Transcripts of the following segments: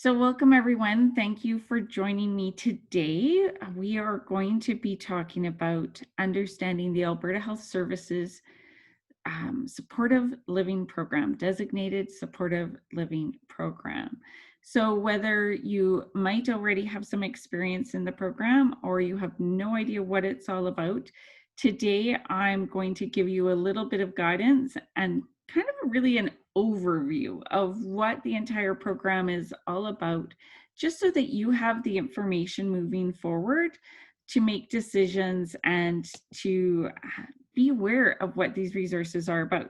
So welcome everyone. Thank you for joining me today. We are going to be talking about understanding the Alberta Health Services supportive living program, designated supportive living program. So whether you might already have some experience in the program or you have no idea what it's all about, today I'm going to give you a little bit of guidance and kind of really an overview of what the entire program is all about, just so that you have the information moving forward to make decisions and to be aware of what these resources are about.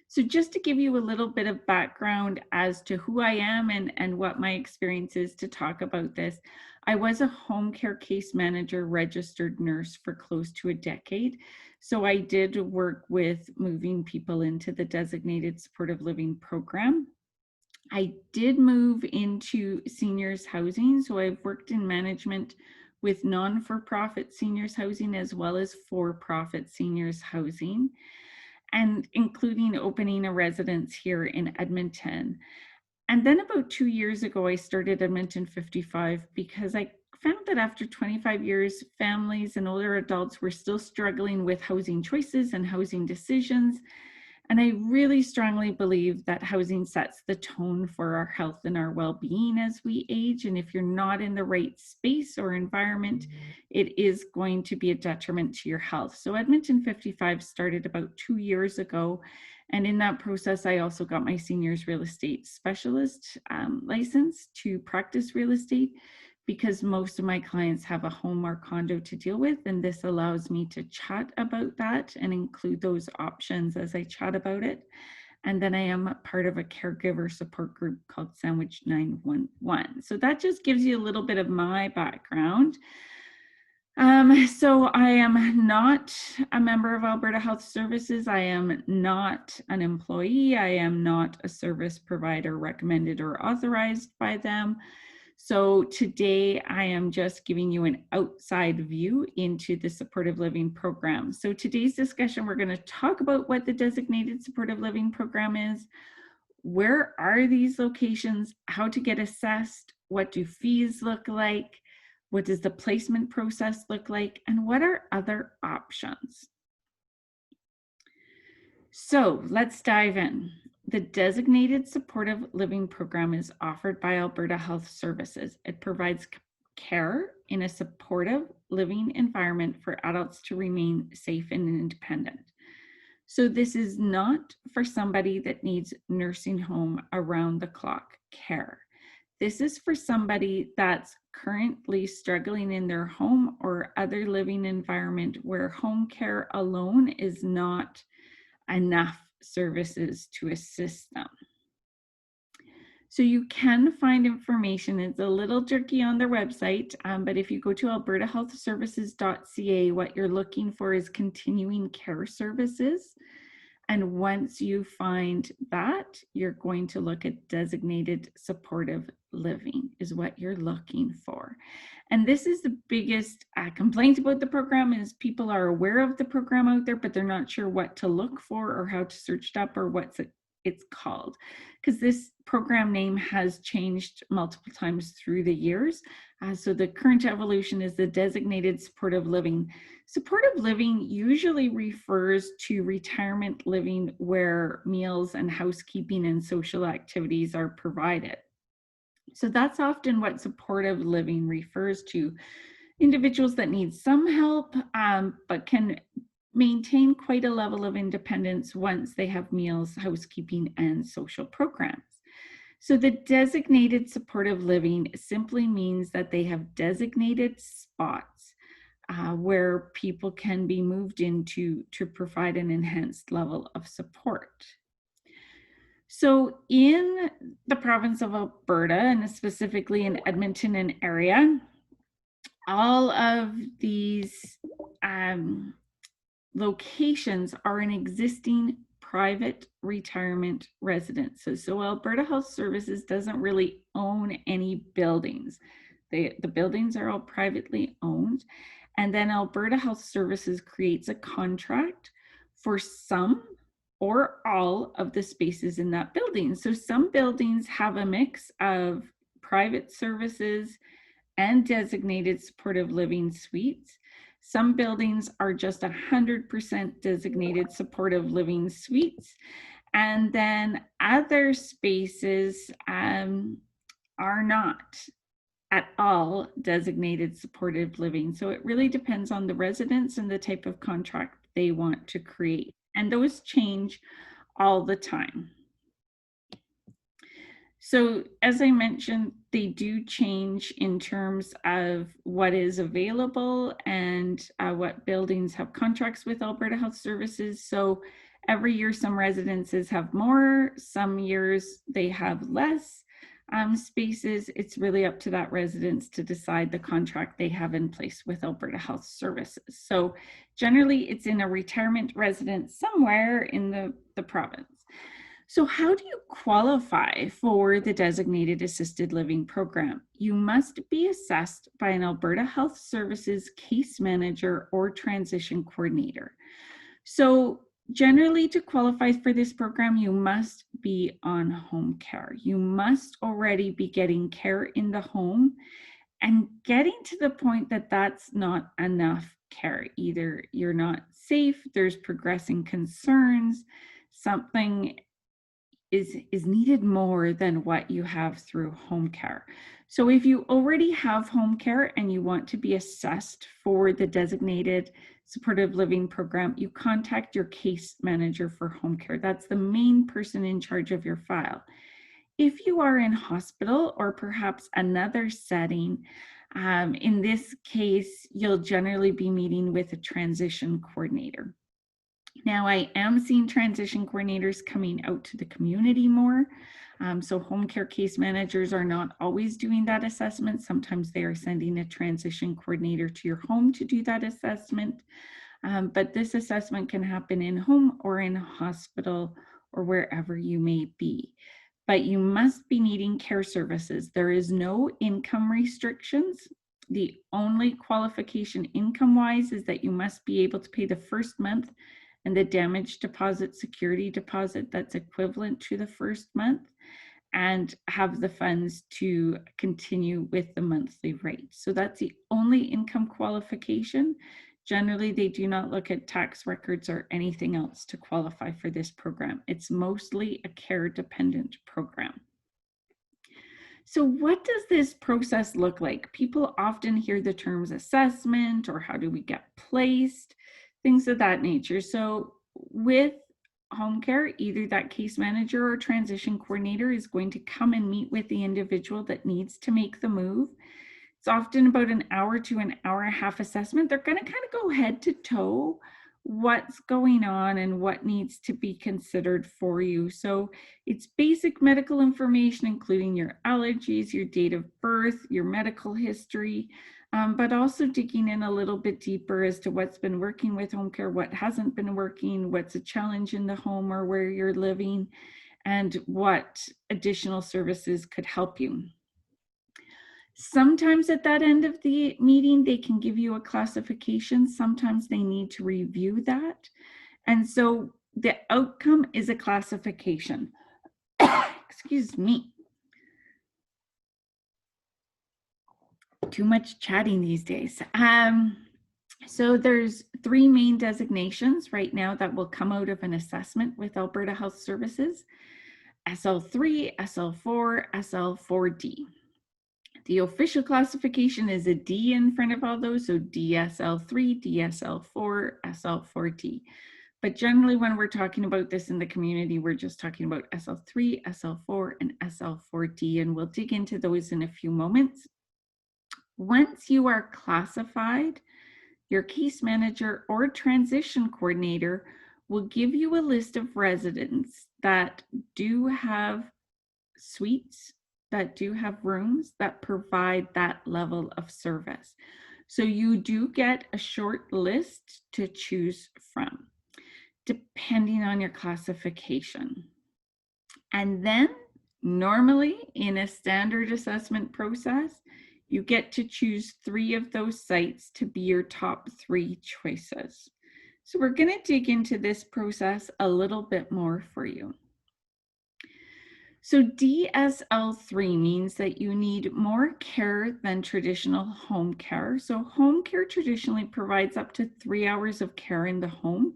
So just to give you a little bit of background as to who I am and what my experience is to talk about this, I was a home care case manager registered nurse for close to a decade. So I did work with moving people into the designated supportive living program. I did move into seniors housing. So I've worked in management with non-for-profit seniors housing as well as for-profit seniors housing, and including opening a residence here in Edmonton. And then about 2 years ago, I started Edmonton 55 because I found that after 25 years, families and older adults were still struggling with housing choices and housing decisions. And I really strongly believe that housing sets the tone for our health and our well-being as we age. And if you're not in the right space or environment, it is going to be a detriment to your health. So Edmonton 55 started about 2 years ago. And in that process, I also got my seniors real estate specialist license to practice real estate, because most of my clients have a home or condo to deal with. And this allows me to chat about that and include those options as I chat about it. And then I am part of a caregiver support group called Sandwich 911. So that just gives you a little bit of my background. So I am not a member of Alberta Health Services. I am not an employee. I am not a service provider recommended or authorized by them. So today I am just giving you an outside view into the supportive living program. So today's discussion, we're going to talk about what the designated supportive living program is. Where are these locations? How to get assessed? What do fees look like? What does the placement process look like? And what are other options? So let's dive in. The Designated Supportive Living Program is offered by Alberta Health Services. It provides care in a supportive living environment for adults to remain safe and independent. So this is not for somebody that needs nursing home around the clock care. This is for somebody that's currently struggling in their home or other living environment where home care alone is not enough services to assist them. So you can find information. It's a little tricky on their website, but if you go to albertahealthservices.ca, what you're looking for is continuing care services. And once you find that, you're going to look at designated supportive living is what you're looking for. And this is the biggest complaint about the program is people are aware of the program out there, but they're not sure what to look for or how to search it up or it's called, because this program name has changed multiple times through the years. So the current evolution is the designated supportive living. Supportive living usually refers to retirement living where meals and housekeeping and social activities are provided. So that's often what supportive living refers to. Individuals that need some help, but can maintain quite a level of independence once they have meals, housekeeping, and social programs. So the designated supportive living simply means that they have designated spots where people can be moved into to provide an enhanced level of support. So in the province of Alberta, and specifically in Edmonton and area, all of these locations are in existing private retirement residences. So Alberta Health Services doesn't really own any buildings. The buildings are all privately owned. And then Alberta Health Services creates a contract for some or all of the spaces in that building. So some buildings have a mix of private services and designated supportive living suites. Some buildings are just 100% designated supportive living suites. And then other spaces are not at all designated supportive living. So it really depends on the residents and the type of contract they want to create. And those change all the time. So as I mentioned, they do change in terms of what is available and what buildings have contracts with Alberta Health Services. So every year some residences have more, some years they have less spaces. It's really up to that residence to decide the contract they have in place with Alberta Health Services. So generally it's in a retirement residence somewhere in the province. So how do you qualify for the designated assisted living program? You must be assessed by an Alberta Health Services case manager or transition coordinator. So generally, to qualify for this program, you must be on home care. You must already be getting care in the home and getting to the point that that's not enough care. Either you're not safe, there's progressing concerns, something is needed more than what you have through home care. So if you already have home care and you want to be assessed for the designated supportive living program, you contact your case manager for home care. That's the main person in charge of your file. If you are in hospital or perhaps another setting, in this case, you'll generally be meeting with a transition coordinator. Now, I am seeing transition coordinators coming out to the community more. So home care case managers are not always doing that assessment. Sometimes they are sending a transition coordinator to your home to do that assessment. But this assessment can happen in home or in hospital or wherever you may be. But you must be needing care services. There is no income restrictions. The only qualification income-wise is that you must be able to pay the first month and the damage deposit, security deposit that's equivalent to the first month, and have the funds to continue with the monthly rate. So that's the only income qualification. Generally, they do not look at tax records or anything else to qualify for this program. It's mostly a care dependent program. So what does this process look like? People often hear the terms assessment or how do we get placed, things of that nature. So with home care, either that case manager or transition coordinator is going to come and meet with the individual that needs to make the move. It's often about an hour to an hour and a half assessment. They're going to kind of go head to toe what's going on and what needs to be considered for you. So it's basic medical information, including your allergies, your date of birth, your medical history, but also digging in a little bit deeper as to what's been working with home care, what hasn't been working, what's a challenge in the home or where you're living, and what additional services could help you. Sometimes at that end of the meeting, they can give you a classification. Sometimes they need to review that. And so the outcome is a classification. Excuse me. Too much chatting these days. So there's 3 main designations right now that will come out of an assessment with Alberta Health Services: SL3, SL4, SL4D. The official classification is a D in front of all those, so DSL3, DSL4, SL4D. But generally when we're talking about this in the community, we're just talking about SL3, SL4, and SL4D, and we'll dig into those in a few moments. Once you are classified, your case manager or transition coordinator will give you a list of residents that do have suites, that do have rooms that provide that level of service. So you do get a short list to choose from, depending on your classification. And then normally in a standard assessment process, you get to choose 3 of those sites to be your top 3 choices. So we're going to dig into this process a little bit more for you. So DSL3 means that you need more care than traditional home care. So home care traditionally provides up to 3 hours of care in the home.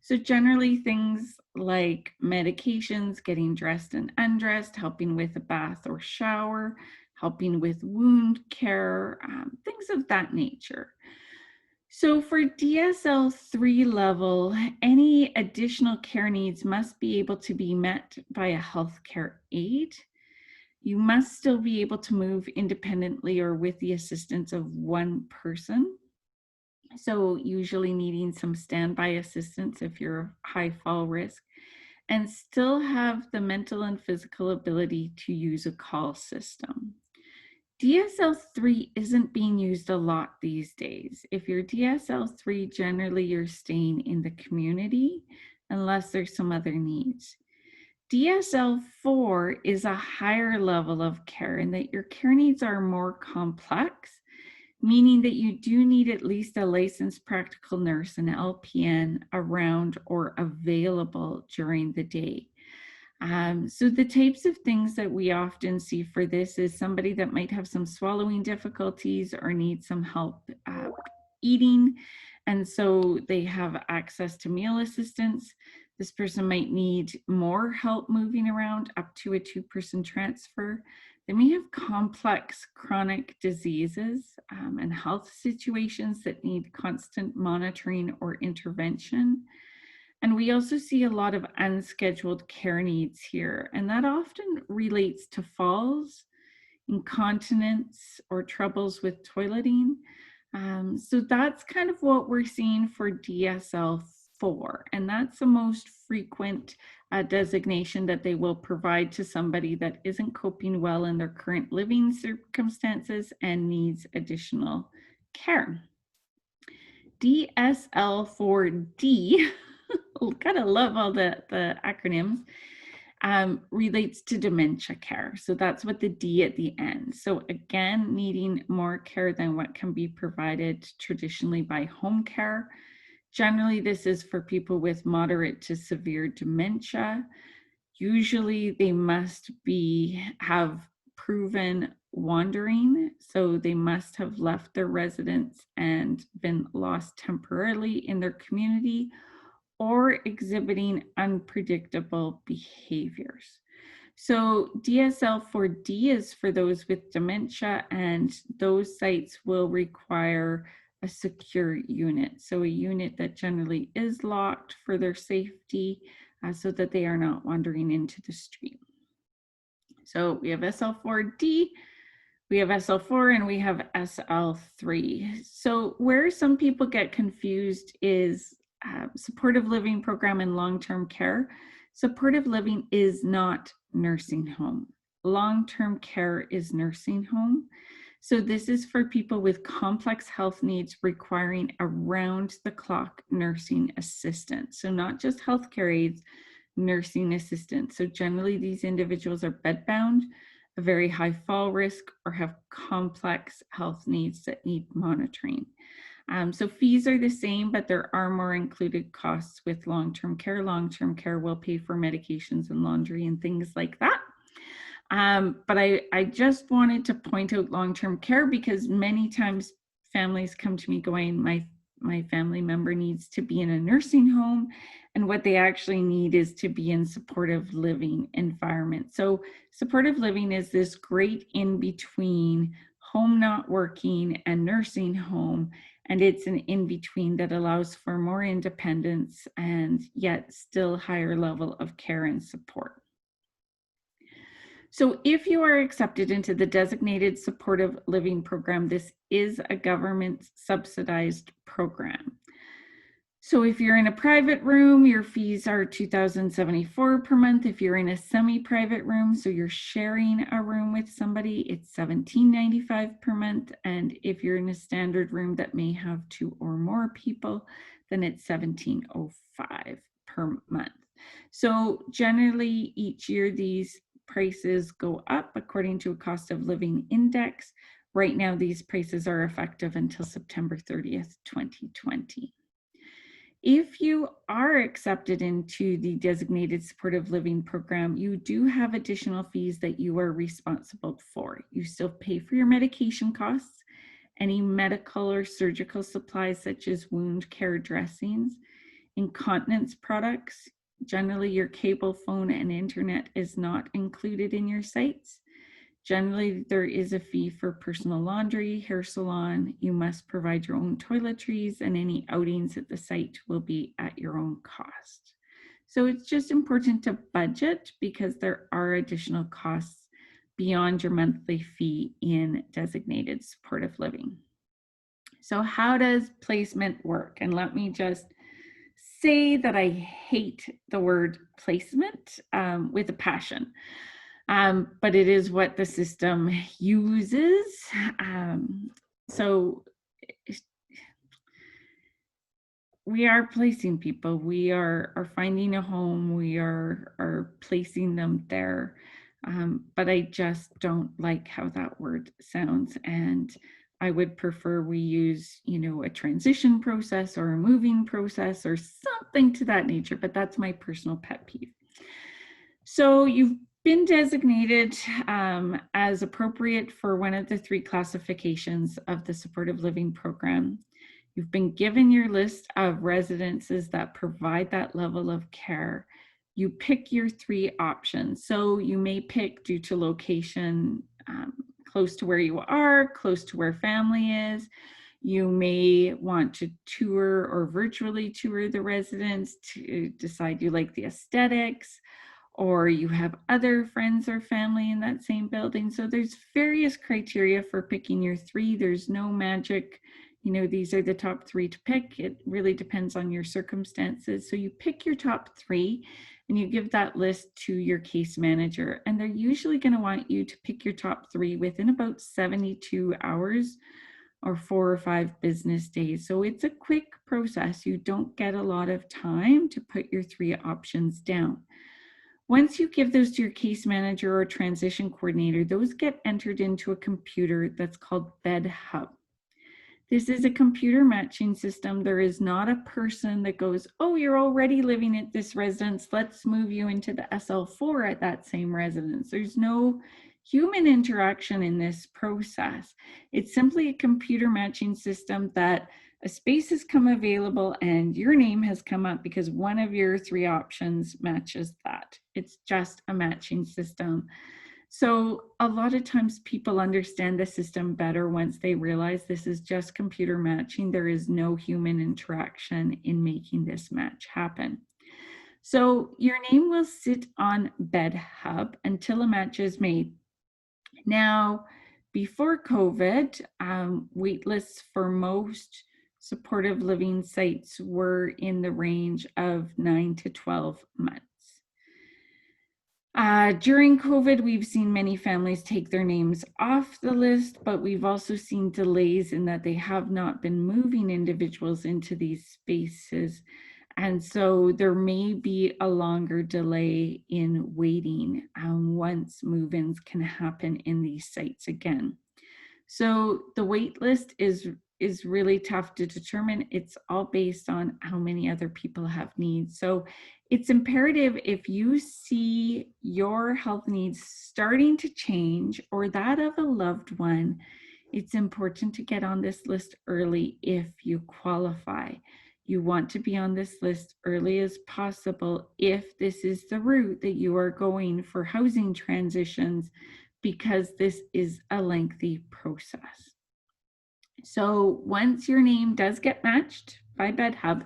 So generally things like medications, getting dressed and undressed, helping with a bath or shower, helping with wound care, things of that nature. So for DSL3 level, any additional care needs must be able to be met by a healthcare aide. You must still be able to move independently or with the assistance of one person. So usually needing some standby assistance if you're high fall risk, and still have the mental and physical ability to use a call system. DSL3 isn't being used a lot these days. If you're DSL3, generally you're staying in the community unless there's some other needs. DSL4 is a higher level of care in that your care needs are more complex, meaning that you do need at least a licensed practical nurse, an LPN, around or available during the day. So the types of things that we often see for this is somebody that might have some swallowing difficulties or need some help eating. And so they have access to meal assistance. This person might need more help moving around, up to a 2-person transfer. They may have complex chronic diseases and health situations that need constant monitoring or intervention. And we also see a lot of unscheduled care needs here, and that often relates to falls, incontinence, or troubles with toileting. So that's kind of what we're seeing for DSL4, and that's the most frequent designation that they will provide to somebody that isn't coping well in their current living circumstances and needs additional care. DSL4D, gotta love all the acronyms, relates to dementia care. So that's what the D at the end. So again, needing more care than what can be provided traditionally by home care. Generally, this is for people with moderate to severe dementia. Usually they must have proven wandering, so they must have left their residence and been lost temporarily in their community, or exhibiting unpredictable behaviors. So DSL4D is for those with dementia, and those sites will require a secure unit. So a unit that generally is locked for their safety so that they are not wandering into the street. So we have SL4D, we have SL4, and we have SL3. So where some people get confused is supportive living program and long-term care. Supportive living is not nursing home. Long-term care is nursing home. So this is for people with complex health needs requiring around-the-clock nursing assistance. So not just healthcare aides, nursing assistance. So generally these individuals are bedbound, a very high fall risk, or have complex health needs that need monitoring. So fees are the same, but there are more included costs with long-term care. Long-term care will pay for medications and laundry and things like that. But I just wanted to point out long-term care because many times families come to me going, my family member needs to be in a nursing home, and what they actually need is to be in supportive living environment. So supportive living is this great in between home not working and nursing home, and it's an in between that allows for more independence and yet still higher level of care and support. So if you are accepted into the designated supportive living program, this is a government subsidized program. So if you're in a private room, your fees are $2,074 per month. If you're in a semi-private room, so you're sharing a room with somebody, it's $1,795 per month. And if you're in a standard room that may have 2 or more people, then it's $1,705 per month. So generally each year these prices go up according to a cost of living index. Right now, these prices are effective until September 30th, 2020. If you are accepted into the designated supportive living program, you do have additional fees that you are responsible for. You still pay for your medication costs, any medical or surgical supplies such as wound care dressings, incontinence products. Generally, your cable phone and internet is not included in your sites. Generally, there is a fee for personal laundry, hair salon. You must provide your own toiletries, and any outings at the site will be at your own cost. So it's just important to budget because there are additional costs beyond your monthly fee in designated supportive living. So how does placement work? And let me just say that I hate the word placement with a passion. But it is what the system uses. So we are placing people. We are finding a home. We are placing them there. But I just don't like how that word sounds. And I would prefer we use, a transition process or a moving process or something to that nature. But that's my personal pet peeve. So you've been designated as appropriate for one of the 3 classifications of the supportive living program. You've been given your list of residences that provide that level of care. You pick your 3 options. So you may pick due to location, close to where you are, close to where family is. You may want to tour or virtually tour the residence to decide you like the aesthetics, or you have other friends or family in that same building. So there's various criteria for picking your 3. There's no magic, these are the top 3 to pick. It really depends on your circumstances. So you pick your top 3 and you give that list to your case manager. And they're usually going to want you to pick your top 3 within about 72 hours or 4 or 5 business days. So it's a quick process. You don't get a lot of time to put your 3 options down. Once you give those to your case manager or transition coordinator, those get entered into a computer that's called BedHub. This is a computer matching system. There is not a person that goes, oh, you're already living at this residence, let's move you into the SL4 at that same residence. There's no human interaction in this process. It's simply a computer matching system that a space has come available and your name has come up because one of your 3 options matches that. It's just a matching system. So a lot of times people understand the system better once they realize this is just computer matching. There is no human interaction in making this match happen. So your name will sit on BedHub until a match is made. Now, before COVID, wait lists for most supportive living sites were in the range of 9 to 12 months. During COVID, we've seen many families take their names off the list, but we've also seen delays in that they have not been moving individuals into these spaces. And so there may be a longer delay in waiting once move-ins can happen in these sites again. So the wait list is really tough to determine. It's all based on how many other people have needs. So it's imperative if you see your health needs starting to change or that of a loved one, it's important to get on this list early if you qualify. You want to be on this list early as possible if this is the route that you are going for housing transitions, because this is a lengthy process. So once your name does get matched by BedHub,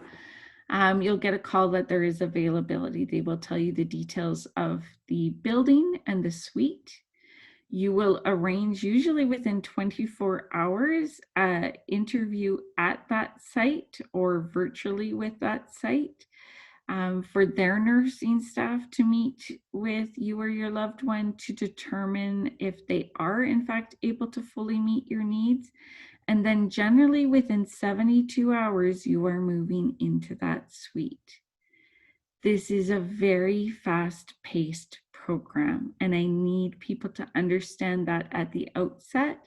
you'll get a call that there is availability. They will tell you the details of the building and the suite. You will arrange, usually within 24 hours, an interview at that site or virtually with that site, for their nursing staff to meet with you or your loved one to determine if they are in fact able to fully meet your needs. And then generally within 72 hours, you are moving into that suite. This is a very fast-paced program, and I need people to understand that at the outset,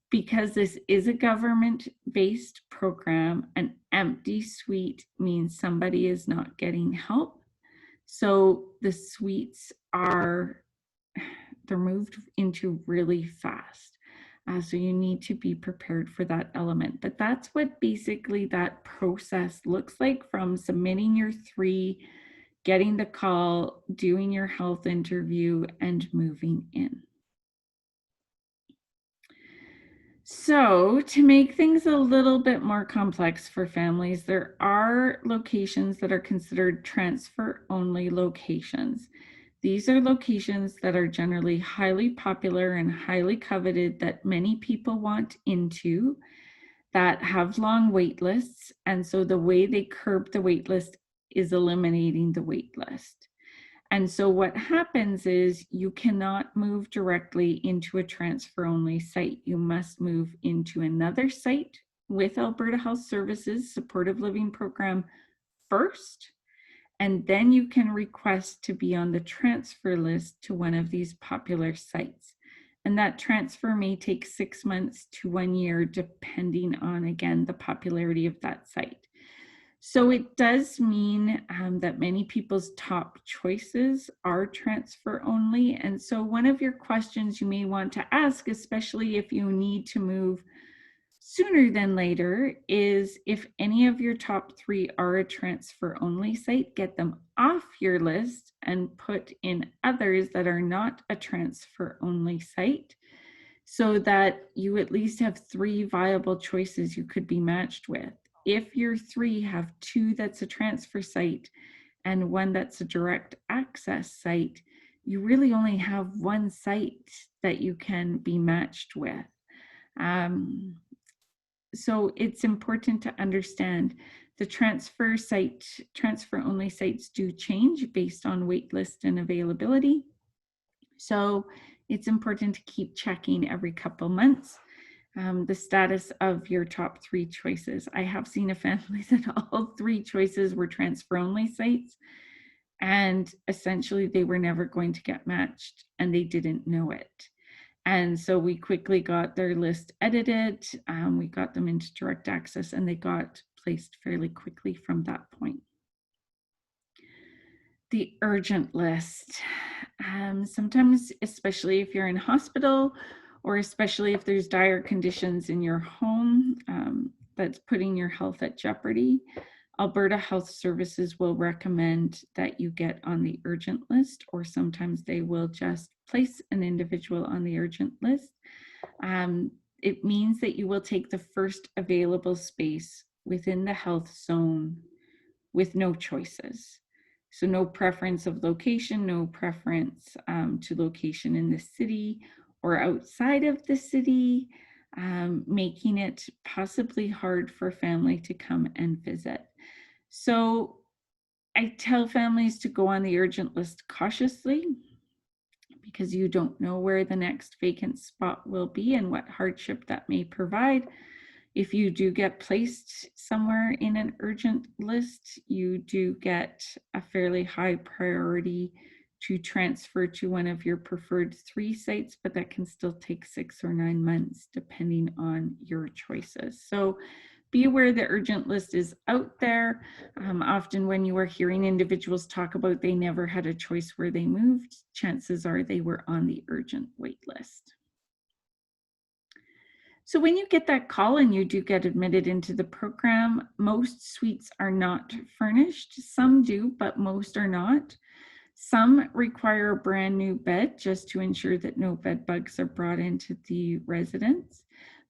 Because this is a government-based program, an empty suite means somebody is not getting help. So the suites they're moved into really fast. So you need to be prepared for that element. But that's what basically that process looks like, from submitting your 3, getting the call, doing your health interview, and moving in. So to make things a little bit more complex for families, there are locations that are considered transfer-only locations. These are locations that are generally highly popular and highly coveted, that many people want into, that have long wait lists. And so the way they curb the wait list is eliminating the wait list. And so what happens is you cannot move directly into a transfer-only site. You must move into another site with Alberta Health Services Supportive Living Program first, and then you can request to be on the transfer list to one of these popular sites. And that transfer may take 6 months to 1 year, depending on, again, the popularity of that site. So it does mean that many people's top choices are transfer only. And so one of your questions you may want to ask, especially if you need to move sooner than later, is if any of your top 3 are a transfer only site, get them off your list and put in others that are not a transfer only site, so that you at least have 3 viable choices you could be matched with. If your 3 have 2 that's a transfer site and 1 that's a direct access site, you really only have 1 site that you can be matched with. So it's important to understand the transfer only sites do change based on wait list and availability. So it's important to keep checking every couple months the status of your top 3 choices. I have seen a family that all 3 choices were transfer only sites, and essentially they were never going to get matched and they didn't know it. And so we quickly got their list edited. We got them into direct access and they got placed fairly quickly from that point. The urgent list. Sometimes, especially if you're in hospital, or especially if there's dire conditions in your home that's putting your health at jeopardy, Alberta Health Services will recommend that you get on the urgent list, or sometimes they will just place an individual on the urgent list. It means that you will take the first available space within the health zone with no choices. So no preference of location, no preference to location in the city or outside of the city, making it possibly hard for a family to come and visit. So I tell families to go on the urgent list cautiously, because you don't know where the next vacant spot will be and what hardship that may provide. If you do get placed somewhere in an urgent list, you do get a fairly high priority to transfer to one of your preferred 3 sites, but that can still take 6 or 9 months depending on your choices. So be aware the urgent list is out there. Often when you are hearing individuals talk about they never had a choice where they moved, chances are they were on the urgent wait list. So when you get that call and you do get admitted into the program, most suites are not furnished. Some do, but most are not. Some require a brand new bed just to ensure that no bed bugs are brought into the residence.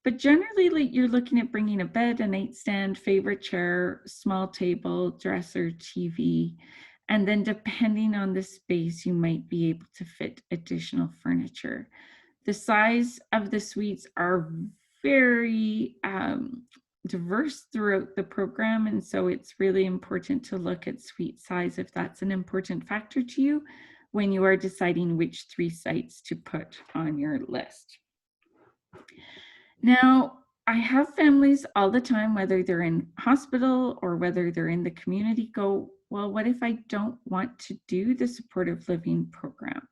But generally, you're looking at bringing a bed, a nightstand, favorite chair, small table, dresser, TV, and then depending on the space, you might be able to fit additional furniture. The size of the suites are very diverse throughout the program, and so it's really important to look at suite size if that's an important factor to you when you are deciding which 3 sites to put on your list. Now, I have families all the time, whether they're in hospital or whether they're in the community, go, well, what if I don't want to do the supportive living program?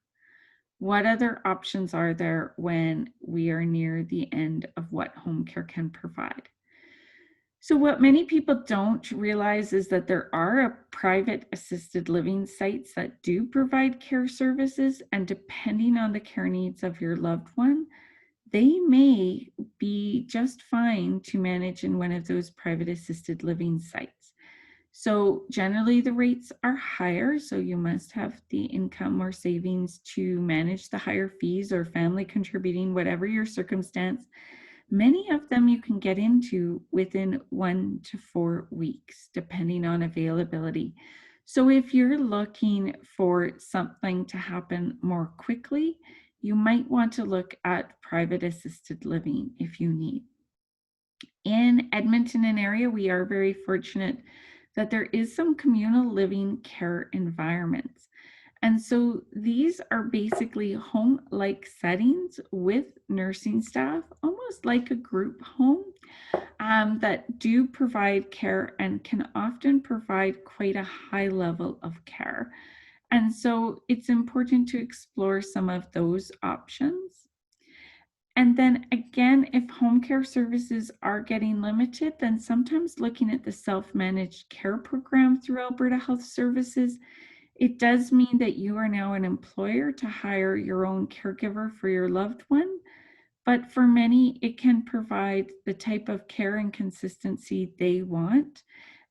What other options are there when we are near the end of what home care can provide? So, what many people don't realize is that there are private assisted living sites that do provide care services, and depending on the care needs of your loved one, they may be just fine to manage in one of those private assisted living sites. So, generally, the rates are higher. So, you must have the income or savings to manage the higher fees or family contributing, whatever your circumstance. Many of them you can get into within 1 to 4 weeks, depending on availability. So, if you're looking for something to happen more quickly, you might want to look at private assisted living if you need. In Edmonton and area, we are very fortunate that there is some communal living care environments. And so these are basically home-like settings with nursing staff, almost like a group home, that do provide care and can often provide quite a high level of care. And so it's important to explore some of those options. And then again, if home care services are getting limited, then sometimes looking at the self-managed care program through Alberta Health Services, it does mean that you are now an employer to hire your own caregiver for your loved one. But for many, it can provide the type of care and consistency they want.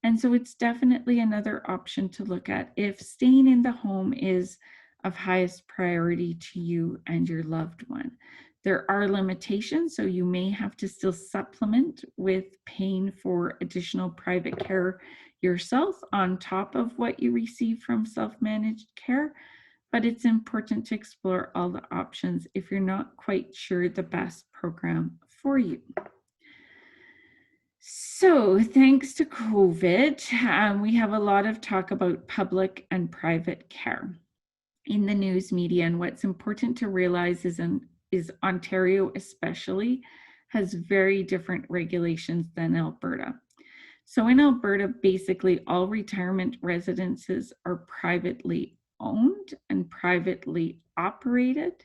And so it's definitely another option to look at if staying in the home is of highest priority to you and your loved one. There are limitations, so you may have to still supplement with paying for additional private care yourself on top of what you receive from self-managed care, but it's important to explore all the options if you're not quite sure the best program for you. So, thanks to COVID, we have a lot of talk about public and private care in the news media. And what's important to realize is Ontario, especially, has very different regulations than Alberta. So, in Alberta, basically all retirement residences are privately owned and privately operated.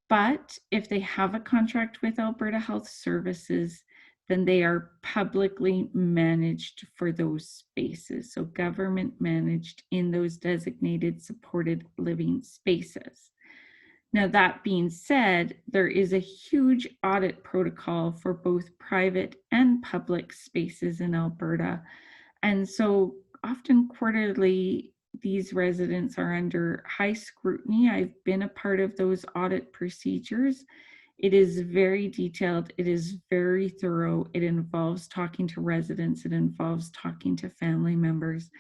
But if they have a contract with Alberta Health Services, then they are publicly managed for those spaces. So government managed in those designated supported living spaces. Now, that being said, there is a huge audit protocol for both private and public spaces in Alberta. And so often quarterly, these residents are under high scrutiny. I've been a part of those audit procedures. It is very detailed. It is very thorough. It involves talking to residents. It involves talking to family members.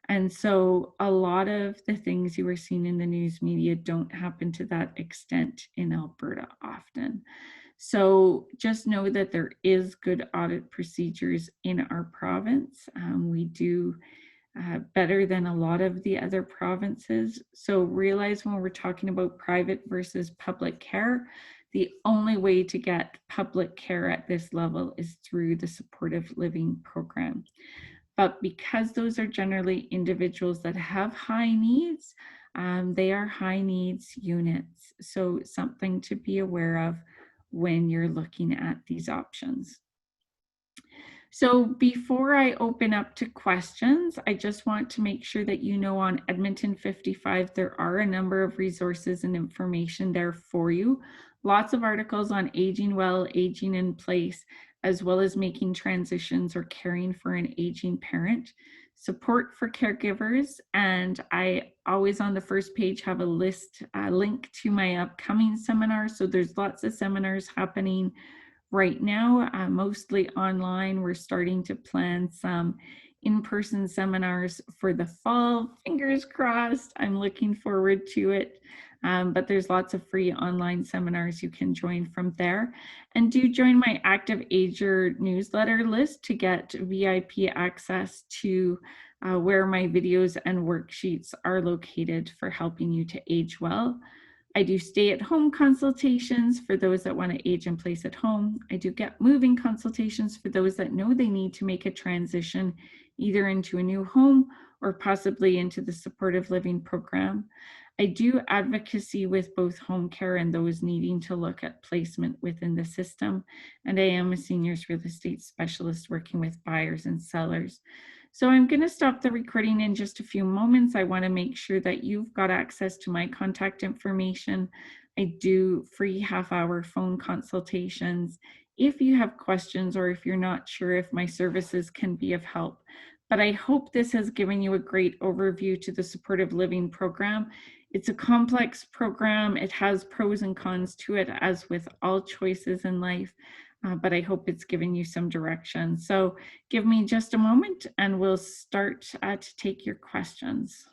And so a lot of the things you were seeing in the news media don't happen to that extent in Alberta often. So just know that there is good audit procedures in our province. We do better than a lot of the other provinces. So realize when we're talking about private versus public care, the only way to get public care at this level is through the supportive living program. But because those are generally individuals that have high needs, they are high needs units. So something to be aware of when you're looking at these options. So before I open up to questions, I just want to make sure that you know on Edmonton 55, there are a number of resources and information there for you. Lots of articles on aging well, aging in place, as well as making transitions or caring for an aging parent, support for caregivers. And I always on the first page have a link to my upcoming seminars. So there's lots of seminars happening right now, mostly online. We're starting to plan some in-person seminars for the fall. Fingers crossed. I'm looking forward to it. But there's lots of free online seminars you can join from there. And do join my Active Ager newsletter list to get VIP access to where my videos and worksheets are located for helping you to age well. I do stay-at-home consultations for those that want to age in place at home. I do get moving consultations for those that know they need to make a transition either into a new home or possibly into the supportive living program. I do advocacy with both home care and those needing to look at placement within the system. And I am a seniors real estate specialist working with buyers and sellers. So I'm going to stop the recording in just a few moments. I want to make sure that you've got access to my contact information. I do free half-hour phone consultations if you have questions or if you're not sure if my services can be of help. But I hope this has given you a great overview to the supportive living program. It's a complex program. It has pros and cons to it, as with all choices in life, but I hope it's given you some direction. So give me just a moment and we'll start to take your questions.